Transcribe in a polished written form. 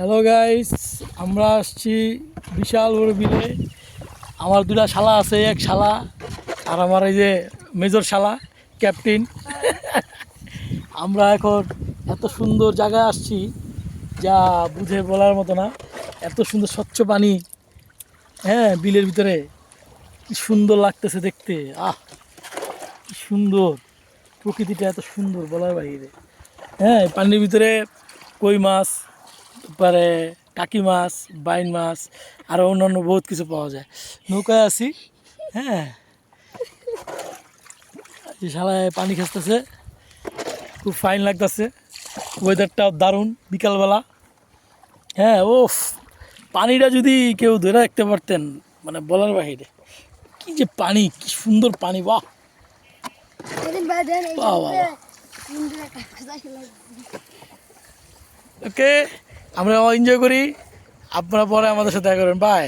Hello guys, আমরা আসছি বিশাল বড় বিলে। আমার দুটা শালা আছে, এক শালা আর আমার এই যে মেজর শালা ক্যাপ্টেন। আমরা এখন এত সুন্দর জায়গায় আসছি যা বুঝে বলার মতো না। এত সুন্দর স্বচ্ছ পানি, হ্যাঁ, বিলের ভিতরে কি সুন্দর লাগতেছে দেখতে। কি সুন্দর প্রকৃতিটা, এত সুন্দর বলার বাইরে। হ্যাঁ, পানির ভিতরে কই মাছ, তারপরে টাকি মাছ, বাইন মাছ, আরও অন্যান্য বহুত কিছু পাওয়া যায়। নৌকায় আছি, হ্যাঁ, এই শালায় পানি খাসতেছে, খুব ফাইন লাগতেছে। ওয়েদারটাও দারুণ বিকালবেলা। হ্যাঁ, ওফ, পানিটা যদি কেউ ধরে রাখতে পারতেন, মানে বলার বাহিরে। কি যে পানি, কি সুন্দর পানি, বাহ বাহ বাহ। ওকে, আমরা এনজয় করি, আপনারা পরে আমাদের সাথে দেখা করেন, বাই।